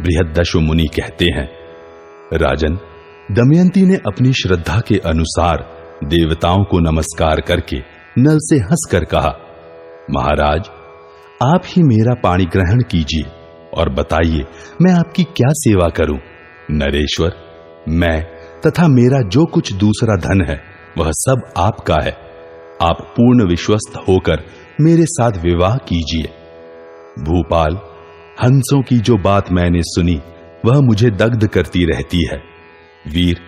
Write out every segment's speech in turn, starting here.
बृहद्दशु मुनि कहते हैं, राजन, दमयंती ने अपनी श्रद्धा के अनुसार देवताओं को नमस्कार करके नल से हंसकर कहा, महाराज, आप ही मेरा पाणी ग्रहण कीजिए और बताइए मैं आपकी क्या सेवा करूं। नरेश्वर, मैं तथा मेरा जो कुछ दूसरा धन है वह सब आपका है। आप पूर्ण विश्वस्त होकर मेरे साथ विवाह कीजिए। भूपाल, हंसों की जो बात मैंने सुनी वह मुझे दग्ध करती रहती है। वीर,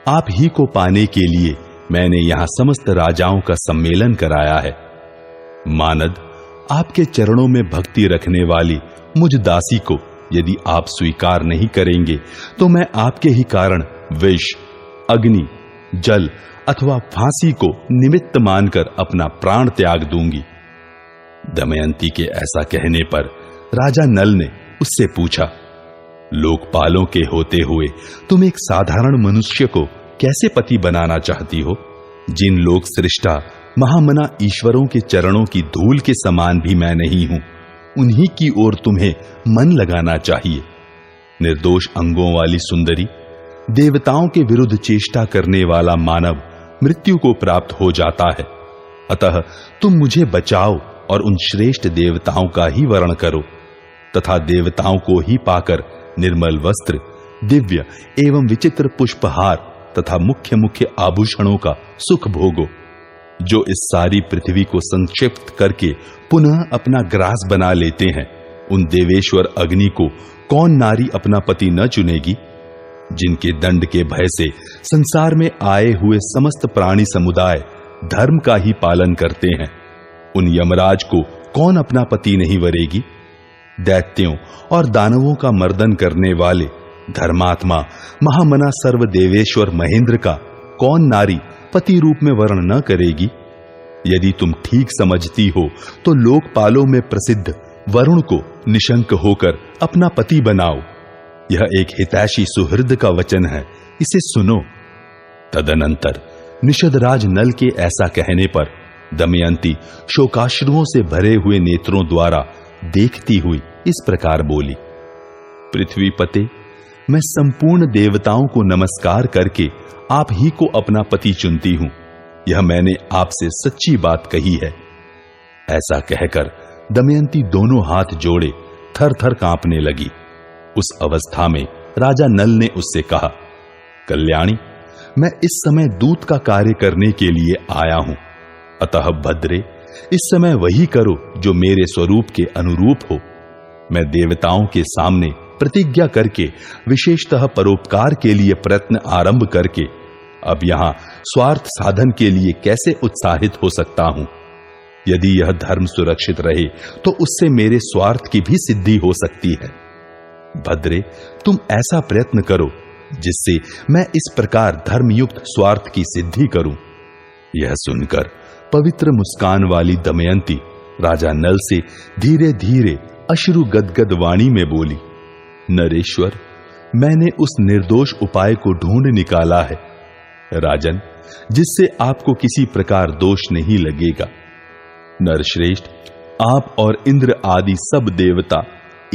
आप ही को पाने के लिए मैंने यहां समस्त राजाओं का सम्मेलन कराया है। मानद, आपके चरणों में भक्ति रखने वाली मुझ दासी को यदि आप स्वीकार नहीं करेंगे तो मैं आपके ही कारण विष, अग्नि, जल अथवा फांसी को निमित्त मानकर अपना प्राण त्याग दूंगी। दमयंती के ऐसा कहने पर राजा नल ने उससे पूछा, लोकपालों के होते हुए तुम एक साधारण मनुष्य को कैसे पति बनाना चाहती हो? जिन लोक सृष्टा महामना ईश्वरों के चरणों की धूल के समान भी मैं नहीं हूं, उन्हीं की ओर तुम्हें मन लगाना चाहिए। निर्दोष अंगों वाली सुंदरी, देवताओं के विरुद्ध चेष्टा करने वाला मानव मृत्यु को प्राप्त हो जाता है। अतः तुम मुझे बचाओ और उन श्रेष्ठ देवताओं का ही वर्ण करो तथा देवताओं को ही पाकर निर्मल वस्त्र, दिव्य एवं विचित्र पुष्पहार तथा मुख्य मुख्य आभूषणों का सुख भोगो। जो इस सारी पृथ्वी को संक्षिप्त करके पुनः अपना ग्रास बना लेते हैं, उन देवेश्वर अग्नि को कौन नारी अपना पति न चुनेगी? जिनके दंड के भय से संसार में आए हुए समस्त प्राणी समुदाय धर्म का ही पालन करते हैं, उन यमराज को कौन अपना पति नहीं वरेगी? दैत्यों और दानवों का मर्दन करने वाले धर्मात्मा महामना सर्वदेवेश्वर महेंद्र का कौन नारी पति रूप में वर्ण न करेगी? यदि तुम ठीक समझती हो तो लोकपालों में प्रसिद्ध वरुण को निशंक होकर अपना पति बनाओ। यह एक हितैषी सुहृद का वचन है, इसे सुनो। तदनंतर निषदराज नल के ऐसा कहने पर दमयंती शोकाश्रुओं से भरे हुए नेत्रों द्वारा देखती हुई इस प्रकार बोली, पृथ्वीपते, मैं संपूर्ण देवताओं को नमस्कार करके आप ही को अपना पति चुनती हूं। यह मैंने आपसे सच्ची बात कही है। ऐसा कहकर दमयंती दोनों हाथ जोड़े थर थर कांपने लगी। उस अवस्था में राजा नल ने उससे कहा, कल्याणी, मैं इस समय दूत का कार्य करने के लिए आया हूं, अतः भद्रे, इस समय वही करो जो मेरे स्वरूप के अनुरूप हो। मैं देवताओं के सामने प्रतिज्ञा करके विशेषतः परोपकार के लिए प्रयत्न आरंभ करके अब यहां स्वार्थ साधन के लिए कैसे उत्साहित हो सकता हूं? यदि यह धर्म सुरक्षित रहे तो उससे मेरे स्वार्थ की भी सिद्धि हो सकती है। भद्रे, तुम ऐसा प्रयत्न करो जिससे मैं इस प्रकार धर्मयुक्त स्वार्थ की सिद्धि करूं। यह सुनकर पवित्र मुस्कान वाली दमयंती राजा नल से धीरे धीरे अश्रु गदगद वाणी में बोली, नरेश्वर, मैंने उस निर्दोष उपाय को ढूंढ निकाला है राजन, जिससे आपको किसी प्रकार दोष नहीं लगेगा। नरश्रेष्ठ, आप और इंद्र आदि सब देवता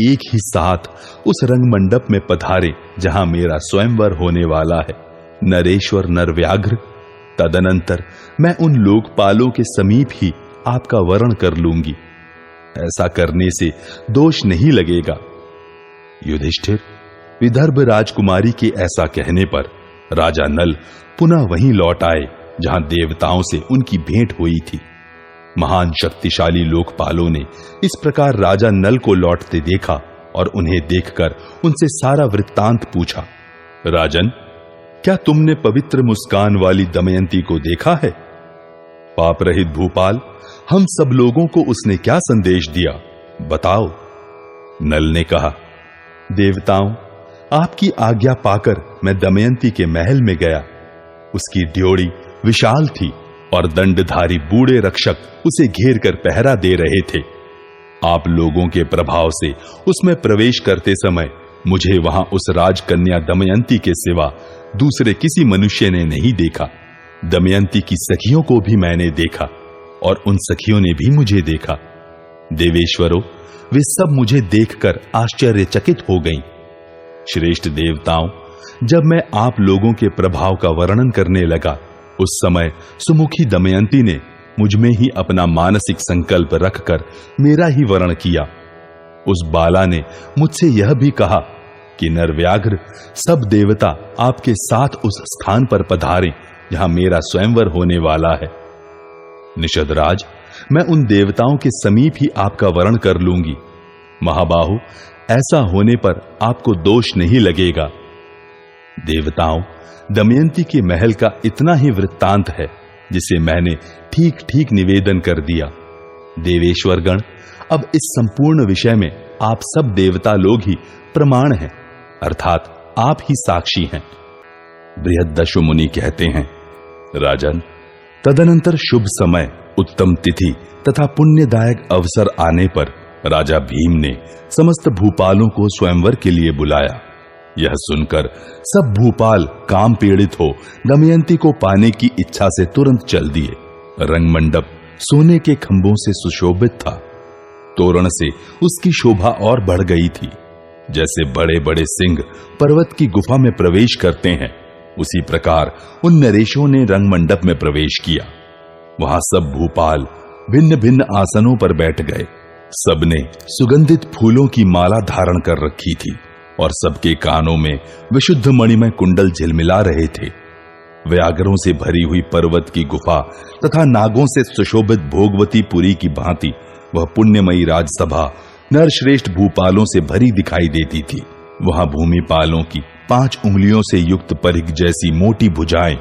एक ही साथ उस रंगमंडप में पधारे जहां मेरा स्वयंवर होने वाला है। नरेश्वर नरव्याघ्र, तदनंतर मैं उन लोकपालों के समीप ही आपका वरण कर लूंगी। ऐसा करने से दोष नहीं लगेगा। युधिष्ठिर, विदर्भ राजकुमारी के ऐसा कहने पर राजा नल पुनः वहीं लौट आए जहां देवताओं से उनकी भेंट हुई थी। महान शक्तिशाली लोकपालों ने इस प्रकार राजा नल को लौटते देखा और उन्हें देखकर उनसे सारा वृत्तांत पूछा। राजन, क्या तुमने पवित्र मुस्कान वाली दमयंती को देखा है? पाप रहित भूपाल, हम सब लोगों को उसने क्या संदेश दिया, बताओ। नल ने कहा, देवताओं, आपकी आज्ञा पाकर मैं दमयंती के महल में गया। उसकी ड्योढ़ी विशाल थी और दंडधारी बूढ़े रक्षक उसे घेर कर पहरा दे रहे थे। आप लोगों के प्रभाव से उसमें प्रवेश करते समय मुझे वहां उस राजकन्या दमयंती के सिवा दूसरे किसी मनुष्य ने नहीं देखा। दमयंती की सखियों को भी मैंने देखा और उन सखियों ने भी मुझे देखा। देवेश्वरों, वे सब मुझे देखकर आश्चर्यचकित हो गईं। श्रेष्ठ देवताओं, जब मैं आप लोगों के प्रभाव का वर्णन करने लगा, उस समय सुमुखी दमयंती ने मुझ में ही अपना मानसिक संकल्प रखकर मेरा ही वर्ण किया। उस बाला ने मुझसे यह भी कहा कि नरव्याघ्र, सब देवता आपके साथ उस स्थान पर पधारें जहां मेरा स्वयंवर होने वाला है। निषदराज, मैं उन देवताओं के समीप ही आपका वर्ण कर लूंगी। महाबाहु, ऐसा होने पर आपको दोष नहीं लगेगा। देवताओं, दमयंती के महल का इतना ही वृत्तांत है जिसे मैंने ठीक ठीक निवेदन कर दिया। देवेश्वरगण, अब इस संपूर्ण विषय में आप सब देवता लोग ही प्रमाण हैं, अर्थात आप ही साक्षी हैं। बृहद्दशु मुनि कहते हैं, राजन, तदनंतर शुभ समय, उत्तम तिथि तथा पुण्यदायक अवसर आने पर राजा भीम ने समस्त भूपालों को स्वयंवर के लिए बुलाया। यह सुनकर सब भूपाल काम पीड़ित हो दमयंती को पाने की इच्छा से तुरंत चल दिए। रंगमंडप सोने के खंभों से सुशोभित था। तोरण से उसकी शोभा और बढ़ गई थी। जैसे बड़े बड़े सिंह पर्वत की गुफा में प्रवेश करते हैं, उसी प्रकार उन नरेशों ने रंगमंडप में प्रवेश किया। वहां सब भूपाल भिन्न भिन्न आसनों पर बैठ गए। सबने सुगंधित फूलों की माला धारण कर रखी थी और सबके कानों में विशुद्ध मणिमय कुंडल झिलमिला रहे थे। व्याघ्रों से भरी हुई पर्वत की गुफा तथा नागों से सुशोभित भोगवती पुरी की भांति वह पुण्यमयी राजसभा नरश्रेष्ठ भूपालों से भरी दिखाई देती थी। वहां भूमिपालों की 5 उंगलियों से युक्त परिघ जैसी मोटी भुजाएं,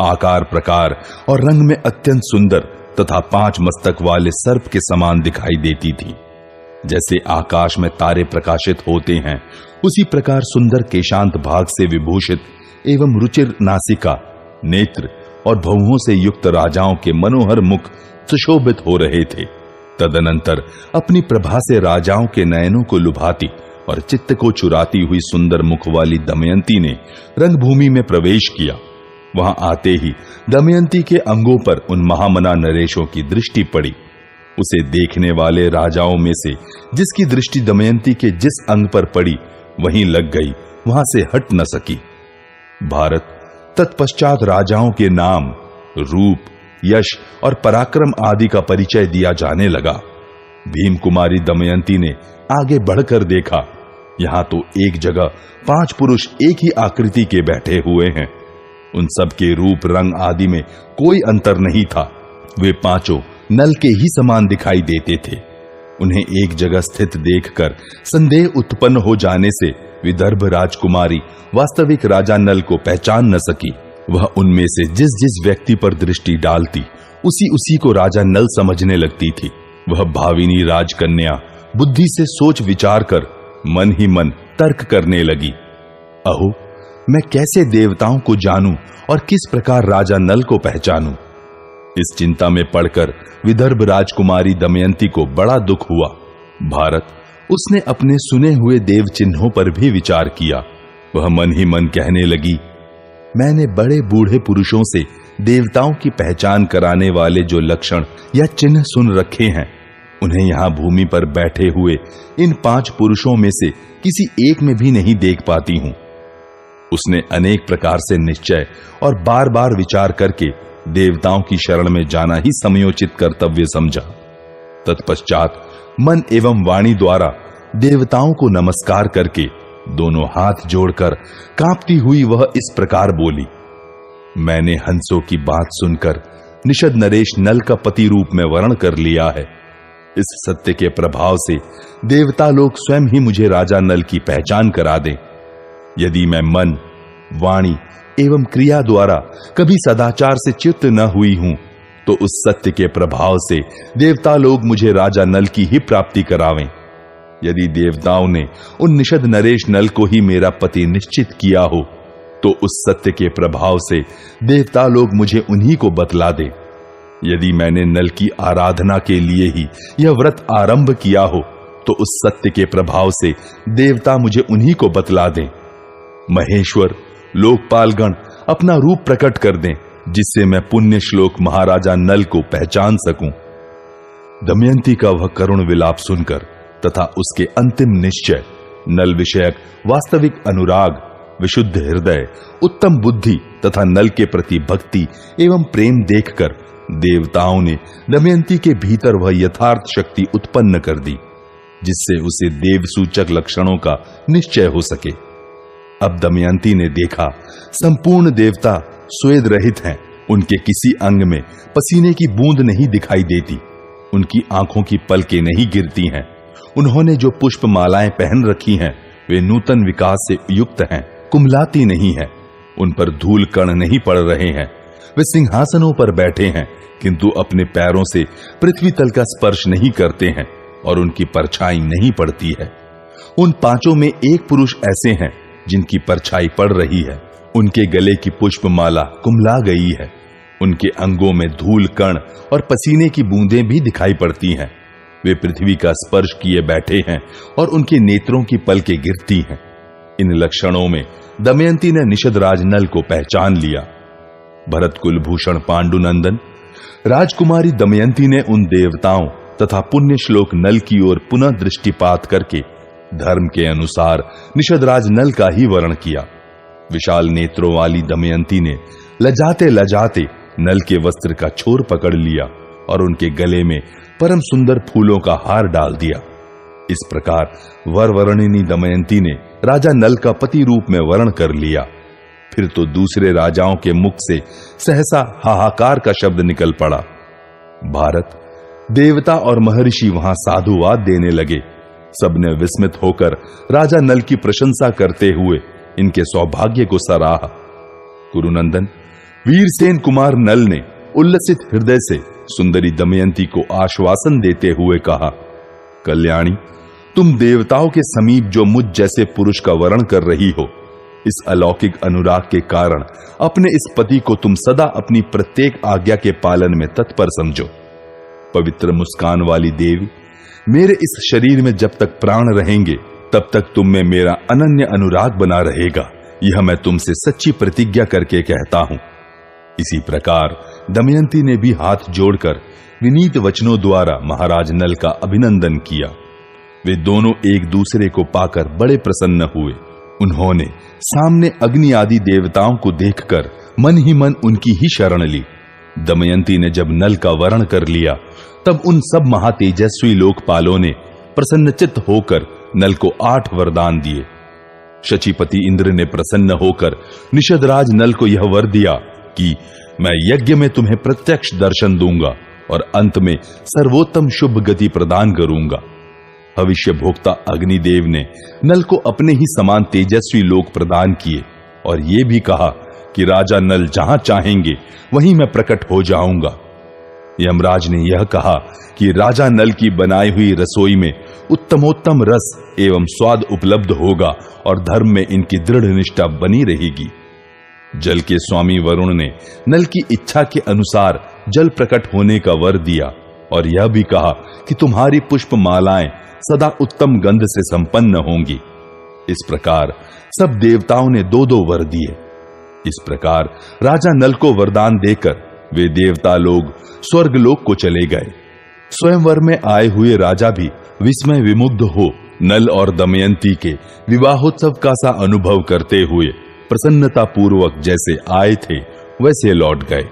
आकार प्रकार और रंग में अत्यंत सुंदर तथा 5 मस्तक वाले सर्प के समान दिखाई देती थी। जैसे आकाश में तारे प्रकाशित होते हैं, उसी प्रकार सुंदर केशांत भाग से विभूषित एवं रुचिर नासिका, नेत्र और भौहों से युक्त राजाओं के मनोहर मुख सुशोभित हो रहे थे। तदनंतर अपनी प्रभा से राजाओं के नयनों को लुभाती और चित्त को चुराती हुई सुंदर मुख वाली दमयंती ने रंगभूमि में प्रवेश किया। वहां आते ही दमयंती के अंगों पर उन महामना नरेशों की दृष्टि पड़ी। उसे देखने वाले राजाओं में से जिसकी दृष्टि दमयंती के जिस अंग पर पड़ी वहीं लग गई, वहां से हट न सकी। भारत, तत्पश्चात राजाओं के नाम, रूप, यश और पराक्रम आदि का परिचय दिया जाने लगा। भीम कुमारी दमयंती ने आगे बढ़कर देखा, यहां तो एक जगह 5 पुरुष एक ही आकृति के बैठे हुए हैं। उन सब के रूप रंग आदि में कोई अंतर नहीं था। वे पांचों नल के ही समान दिखाई देते थे। उन्हें एक जगह स्थित देखकर संदेह उत्पन्न हो जाने से विदर्भ राजकुमारी वास्तविक राजा नल को पहचान न सकी। वह उनमें से जिस जिस व्यक्ति पर दृष्टि डालती, उसी उसी को राजा नल समझने लगती थी। वह भाविनी राजकन्या बुद्धि से सोच विचार कर मन ही मन तर्क करने लगी। अहो, मैं कैसे देवताओं को जानूं और किस प्रकार राजा नल को पहचानूं? इस चिंता में पड़कर विदर्भ राजकुमारी दमयंती को बड़ा दुख हुआ। भारत, उसने अपने सुने हुए देव चिन्हों पर भी विचार किया। वह मन ही मन कहने लगी, मैंने बड़े बूढ़े पुरुषों से देवताओं की पहचान कराने वाले जो लक्षण या चिन्ह सुन रखे हैं, उन्हें यहां भूमि पर बैठे हुए इन 5 पुरुषों में से किसी एक में भी नहीं देख पाती हूं। उसने अनेक प्रकार से निश्चय और बार बार विचार करके देवताओं की शरण में जाना ही समयोचित कर्तव्य समझा। तत्पश्चात मन एवं वाणी द्वारा देवताओं को नमस्कार करके दोनों हाथ जोड़कर कांपती हुई वह इस प्रकार बोली, मैंने हंसों की बात सुनकर निषद नरेश नल का पति रूप में वर्ण कर लिया है। इस सत्य के प्रभाव से देवता लोग स्वयं ही मुझे राजा नल की पहचान करा दें। यदि मैं मन, वाणी एवं क्रिया द्वारा कभी सदाचार से च्युत न हुई हूं, तो उस सत्य के प्रभाव से देवता लोग मुझे राजा नल की ही प्राप्ति करावें। यदि देवताओं ने उन निषद नरेश नल को ही मेरा पति निश्चित किया हो, तो उस सत्य के प्रभाव से देवता लोग मुझे उन्हीं को बतला दें। यदि मैंने नल की आराधना के लिए ही यह व्रत आरंभ किया हो, तो उस सत्य के प्रभाव से देवता मुझे उन्हीं को बतला दें। महेश्वर, लोकपालगण अपना रूप प्रकट कर दें, जिससे मैं पुण्य श्लोक महाराजा नल को पहचान सकूं। दमयंती का वह करुण विलाप सुनकर तथा उसके अंतिम निश्चय नल विषयक वास्तविक अनुराग, विशुद्ध हृदय, उत्तम बुद्धि तथा नल के प्रति भक्ति एवं प्रेम देखकर देवताओं ने दमयंती के भीतर वह यथार्थ शक्ति उत्पन्न कर दी जिससे उसे देव सूचक लक्षणों का निश्चय हो सके। अब दमयंती ने देखा संपूर्ण देवता स्वेद रहित हैं, उनके किसी अंग में पसीने की बूंद नहीं दिखाई देती, उनकी आंखों की पलकें नहीं गिरती हैं, उन्होंने जो पुष्प मालाएं पहन रखी हैं वे नूतन विकास से युक्त हैं, कुमलाती नहीं है, उन पर धूल कण नहीं पड़ रहे हैं, वे सिंहासनों पर बैठे हैं किंतु अपने पैरों से पृथ्वी तल का स्पर्श नहीं करते हैं और उनकी परछाई नहीं पड़ती है। उन पांचों में एक पुरुष ऐसे हैं जिनकी परछाई पड़ रही है, उनके गले की पुष्पमाला कुमला गई है, उनके अंगों में धूल कण और पसीने की बूंदें भी दिखाई पड़ती हैं, वे पृथ्वी का स्पर्श किए बैठे हैं और उनके नेत्रों की पलकें गिरती हैं। इन लक्षणों में दमयंती ने निषदराज नल को पहचान लिया। भरत कुलभूषण पांडुनंदन, राजकुमारी दमयंती ने उन देवताओं तथा पुण्य श्लोक नल की ओर पुनः दृष्टिपात करके धर्म के अनुसार निषदराज नल का ही वर्ण किया। विशाल नेत्रों वाली दमयंती ने लजाते लजाते नल के वस्त्र का छोर पकड़ लिया और उनके गले में परम सुंदर फूलों का हार डाल दिया। इस प्रकार वरवर्णिनी दमयंती ने राजा नल का पति रूप में वर्ण कर लिया। फिर तो दूसरे राजाओं के मुख से सहसा हाहाकार का शब्द निकल पड़ा। भारत, देवता और महर्षि वहां साधुवाद देने लगे। सबने विस्मित होकर राजा नल की प्रशंसा करते हुए इनके सौभाग्य को सराहा। कुरुनंदन, वीरसेन कुमार नल ने उल्लसित हृदय से सुंदरी दमयंती को आश्वासन देते हुए कहा, कल्याणी, तुम देवताओं के समीप जो मुझ जैसे पुरुष का वर्ण कर रही हो, इस अलौकिक अनुराग के कारण अपने इस पति को तुम सदा अपनी प्रत्येक आज्ञा के पालन में तत्पर समझो। पवित्र मुस्कान वाली देवी, मेरे इस शरीर में जब तक प्राण रहेंगे तब तक तुम में मेरा अनन्य अनुराग बना रहेगा, यह मैं तुमसे सच्ची प्रतिज्ञा करके कहता हूं। इसी प्रकार दमयंती ने भी हाथ जोड़कर विनीत वचनों द्वारा महाराज नल का अभिनंदन किया। वे दोनों एक दूसरे को पाकर बड़े प्रसन्न हुए। उन्होंने सामने अग्नि आदि देवताओं को देखकर मन ही मन उनकी ही शरण ली। दमयंती ने जब नल का वर्ण कर लिया तब उन सब महातेजस्वी लोकपालों ने प्रसन्नचित्त होकर नल को 8 वरदान दिए। शचीपति इंद्र ने प्रसन्न होकर निषदराज नल को यह वर दिया कि मैं यज्ञ में तुम्हें प्रत्यक्ष दर्शन दूंगा और अंत में सर्वोत्तम शुभ गति प्रदान करूंगा। भविष्य भोक्ता अग्निदेव ने नल को अपने ही समान तेजस्वी लोक प्रदान किए और ये भी कहा कि राजा नल जहां चाहेंगे वहीं मैं प्रकट हो जाऊंगा। यमराज ने यह कहा कि राजा नल की बनाई हुई रसोई में उत्तमोत्तम रस एवं स्वाद उपलब्ध होगा और धर्म में इनकी दृढ़ निष्ठा बनी रहेगी। जल के स्वामी वरुण ने नल की इच्छा के अनुसार जल प्रकट होने का वर दिया और यह भी कहा कि तुम्हारी पुष्प मालाएं सदा उत्तम गंध से संपन्न होंगी। इस प्रकार सब देवताओं ने 2-2 वर दिए। इस प्रकार राजा नल को वरदान देकर वे देवता लोग स्वर्गलोक को चले गए। स्वयंवर में आए हुए राजा भी विस्मय विमुग्ध हो नल और दमयंती के विवाहोत्सव का सा अनुभव करते हुए प्रसन्नता पूर्वक जैसे आए थे वैसे लौट गए।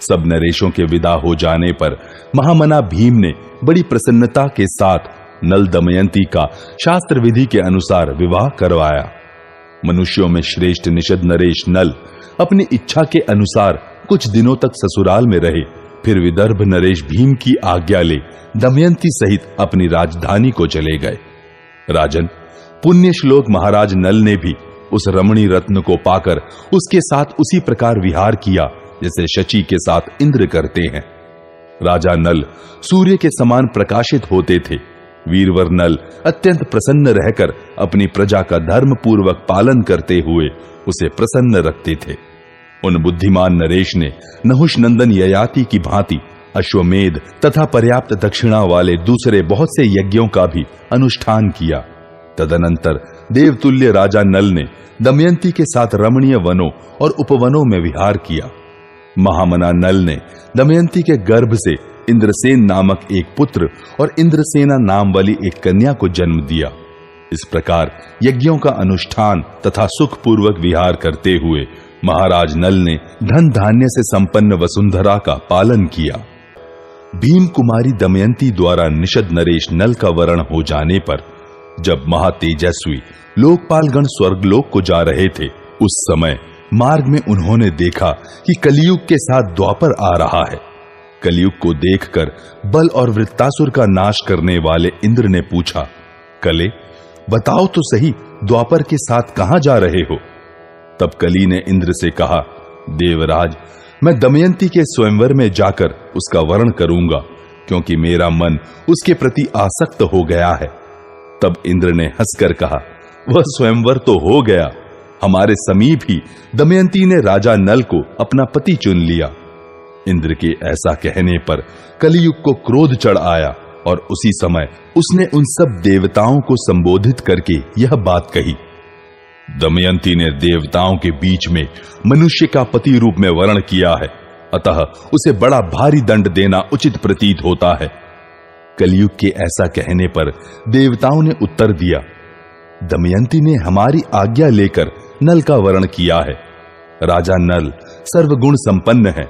सब नरेशों के विदा हो जाने पर महामना भीम ने बड़ी प्रसन्नता के साथ नल दमयंती का शास्त्र विधि के अनुसार विवाह करवाया। मनुष्यों में श्रेष्ठ निषद नरेश नल अपनी इच्छा के अनुसार कुछ दिनों तक ससुराल में रहे, फिर विदर्भ नरेश भीम की आज्ञा ले दमयंती सहित अपनी राजधानी को चले गए। राजन, पुण्य श्लोक महाराज नल ने भी उस रमणी रत्न को पाकर उसके साथ उसी प्रकार विहार किया जैसे शची के साथ इंद्र करते हैं। राजा नल सूर्य के समान प्रकाशित होते थे। वीरवर नल अत्यंत प्रसन्न रहकर अपनी प्रजा का धर्म पूर्वक पालन करते हुए उसे प्रसन्न रखते थे। उन बुद्धिमान नरेश ने नहुष नंदन ययाति की भांति अश्वमेध तथा पर्याप्त दक्षिणा वाले दूसरे बहुत से यज्ञों का भी अनुष्ठान किया। तदनंतर देवतुल्य राजा नल ने दमयंती के साथ रमणीय वनों और उपवनों में विहार किया। महामना नल ने दमयंती के गर्भ से इंद्रसेन नामक एक पुत्र और इंद्रसेना नाम वाली एक कन्या को जन्म दिया। इस प्रकार यज्ञों का अनुष्ठान तथा सुखपूर्वक विहार करते हुए महाराज नल ने धन धान्य से संपन्न वसुंधरा का पालन किया। भीम कुमारी दमयंती द्वारा निषद नरेश नल का वरण हो जाने पर जब महातेजस्वी लोकपालगण स्वर्गलोक को जा रहे थे, उस समय मार्ग में उन्होंने देखा कि कलियुग के साथ द्वापर आ रहा है। कलियुग को देखकर बल और वृत्तासुर का नाश करने वाले इंद्र ने पूछा, कले बताओ तो सही, द्वापर के साथ कहां जा रहे हो? तब कली ने इंद्र से कहा, देवराज, मैं दमयंती के स्वयंवर में जाकर उसका वरण करूंगा, क्योंकि मेरा मन उसके प्रति आसक्त हो गया है। तब इंद्र ने हंसकर कहा, वह स्वयंवर तो हो गया, हमारे समीप ही दमयंती ने राजा नल को अपना पति चुन लिया। इंद्र के ऐसा कहने पर कलियुग को क्रोध चढ़ आया और उसी समय उसने उन सब देवताओं को संबोधित करके यह बात कही, दमयंती ने देवताओं के बीच में मनुष्य का पति रूप में वर्ण किया है, अतः उसे बड़ा भारी दंड देना उचित प्रतीत होता है। कलियुग के ऐसा कहने पर देवताओं ने उत्तर दिया, दमयंती ने हमारी आज्ञा लेकर नल का वर्ण किया है। राजा नल सर्वगुण संपन्न है,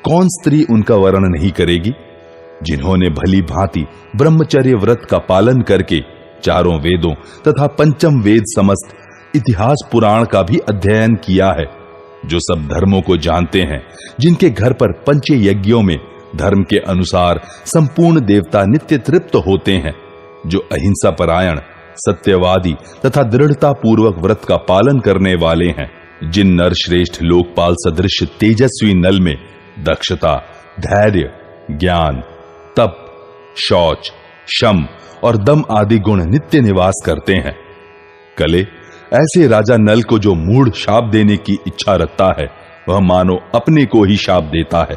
कौन स्त्री उनका वर्ण नहीं करेगी? जिन्होंने भली भांति ब्रह्मचर्य व्रत का पालन करके चारों वेदों तथा पंचम वेद समस्त इतिहास पुराण का भी अध्ययन किया है, जो सब धर्मों को जानते हैं, जिनके घर पर पंच यज्ञों में धर्म के अनुसार संपूर्ण देवता नित्य तृप्त होते हैं, जो अहिंसा परायण, सत्यवादी तथा दृढ़ता पूर्वक व्रत का पालन करने वाले हैं, जिन नर श्रेष्ठ लोकपाल सदृश तेजस्वी नल में दक्षता, धैर्य, ज्ञान, तप, शौच, शम और दम आदि गुण नित्य निवास करते हैं। कले, ऐसे राजा नल को जो मूढ़ शाप देने की इच्छा रखता है, वह मानो अपने को ही शाप देता है,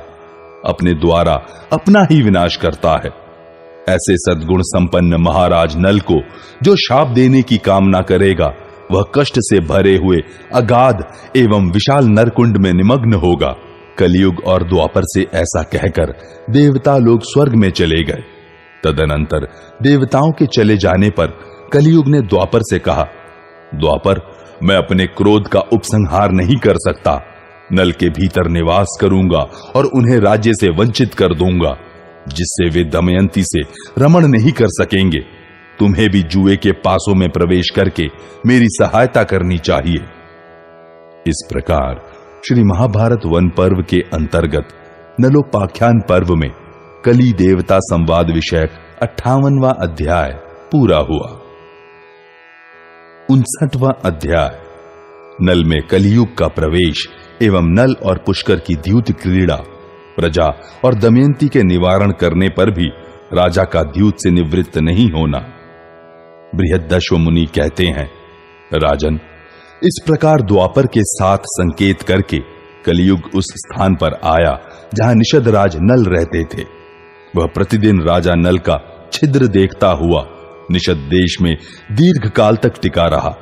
अपने द्वारा अपना ही विनाश करता है। ऐसे सद्गुण संपन्न महाराज नल को जो शाप देने की कामना करेगा, वह कष्ट से भरे हुए अगाध एवं विशाल नरकुंड में निमग्न होगा। कलियुग और द्वापर से ऐसा कहकर देवता लोग स्वर्ग में चले गए। तदनंतर देवताओं के चले जाने पर कलियुग ने द्वापर से कहा, द्वापर, मैं अपने क्रोध का उपसंहार नहीं कर सकता, नल के भीतर निवास करूंगा और उन्हें राज्य से वंचित कर दूंगा, जिससे वे दमयंती से रमण नहीं कर सकेंगे। तुम्हें भी जुए के पासों में प्रवेश करके मेरी सहायता करनी चाहिए। इस प्रकार श्री महाभारत वन पर्व के अंतर्गत नलोपाख्यान पर्व में कली देवता संवाद विषयक 58वां अध्याय पूरा हुआ। 59वां अध्याय नल में कलियुग का प्रवेश एवं नल और पुष्कर की द्यूत क्रीड़ा, प्रजा और दमयंती के निवारण करने पर भी राजा का द्यूत से निवृत्त नहीं होना। बृहदश्व मुनि कहते हैं, राजन, इस प्रकार द्वापर के साथ संकेत करके कलियुग उस स्थान पर आया जहां निषद राज नल रहते थे। वह प्रतिदिन राजा नल का छिद्र देखता हुआ निषद देश में दीर्घ काल तक टिका रहा।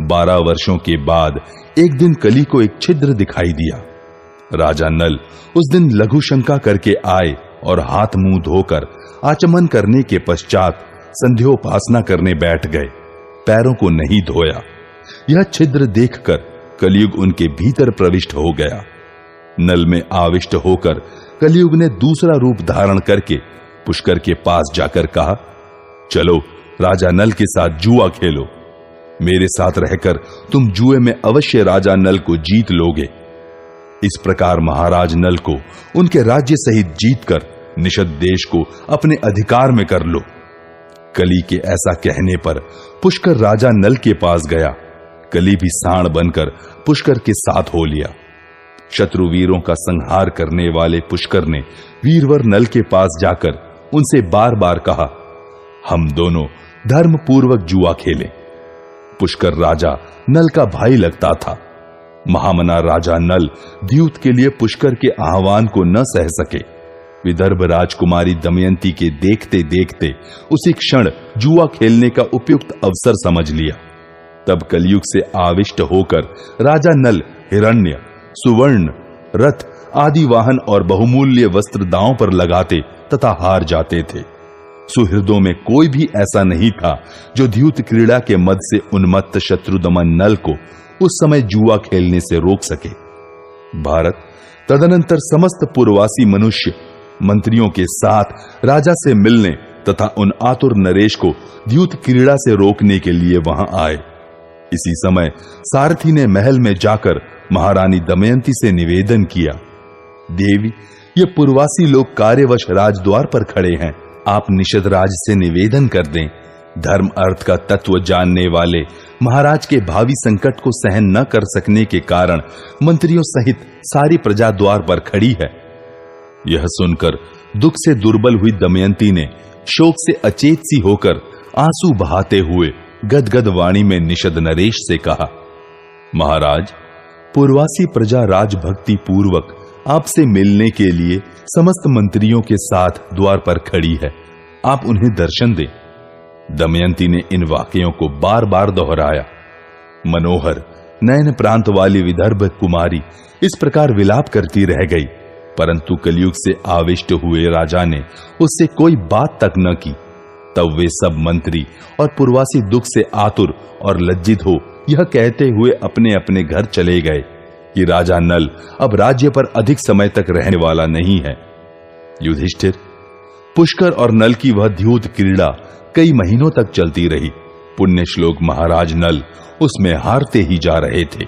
12 वर्षों के बाद एक दिन कली को एक छिद्र दिखाई दिया। राजा नल उस दिन लघु शंका करके आए और हाथ मुंह धोकर आचमन करने के पश्चात संध्योपासना करने बैठ गए। पैरों को नहीं धोया। यह छिद्र देखकर कलियुग उनके भीतर प्रविष्ट हो गया। नल में आविष्ट होकर कलियुग ने दूसरा रूप धारण करके पुष्कर के पास जाकर कहा, चलो राजा नल के साथ जुआ खेलो। मेरे साथ रहकर तुम जुए में अवश्य राजा नल को जीत लोगे। इस प्रकार महाराज नल को उनके राज्य सहित जीतकर निषद देश को अपने अधिकार में कर लो। कली के ऐसा कहने पर पुष्कर राजा नल के पास गया। कली भी साण बनकर पुष्कर के साथ हो लिया। शत्रु वीरों का संहार करने वाले पुष्कर ने वीरवर नल के पास जाकर उनसे बार बार कहा, हम दोनों धर्म पूर्वक जुआ खेलें। पुष्कर राजा नल का भाई लगता था। महामना राजा नल द्यूत के लिए पुष्कर के आह्वान को न सह सके। विदर्भ राजकुमारी दमयंती के देखते देखते उसी क्षण जुआ खेलने का उपयुक्त अवसर समझ लिया। तब कलयुग से आविष्ट होकर राजा नल हिरण्य, सुवर्ण, रथ आदि वाहन और बहुमूल्य वस्त्र दांव पर लगाते तथा हार जाते थे। सुहृदों में कोई भी ऐसा नहीं था जो द्यूत क्रीड़ा के मद से उन्मत्त शत्रुदमन नल को उस समय जुआ खेलने से रोक सके। भारत तदनंतर समस्त पूर्ववासी मनुष्य मंत्रियों के साथ राजा से मिलने तथा उन आतुर नरेश को द्यूत क्रीड़ा से रोकने के लिए वहां आए। इसी समय सारथी ने महल में जाकर महारानी दमयंती से निवेदन किया, देवी, ये पूर्ववासी लोग कार्यवश राजद्वार पर खड़े हैं। आप निषद राज से निवेदन कर दें। धर्म अर्थ का तत्व जानने वाले महाराज के भावी संकट को सहन न कर सकने के कारण मंत्रियों सहित सारी प्रजा द्वार पर खड़ी है। यह सुनकर दुख से दुर्बल हुई दमयंती ने शोक से अचेत सी होकर आंसू बहाते हुए गदगद वाणी में निषद नरेश से कहा, महाराज, पूर्ववासी प्रजा राजभक्ति पूर्वक आपसे मिलने के लिए समस्त मंत्रियों के साथ द्वार पर खड़ी है। आप उन्हें दर्शन दें। दमयंती ने इन वाक्यों को बार बार दोहराया। मनोहर नयन प्रांत वाली विदर्भ कुमारी इस प्रकार विलाप करती रह गई, परंतु कलयुग से आविष्ट हुए राजा ने उससे कोई बात तक न की। तब वे सब मंत्री और पूर्ववासी दुख से आतुर और लज्जित हो यह कहते हुए अपने अपने घर चले गए कि राजा नल अब राज्य पर अधिक समय तक रहने वाला नहीं है। युधिष्ठिर, पुष्कर और नल की वह द्यूत क्रीड़ा कई महीनों तक चलती रही। पुण्य श्लोक महाराज नल उसमें हारते ही जा रहे थे।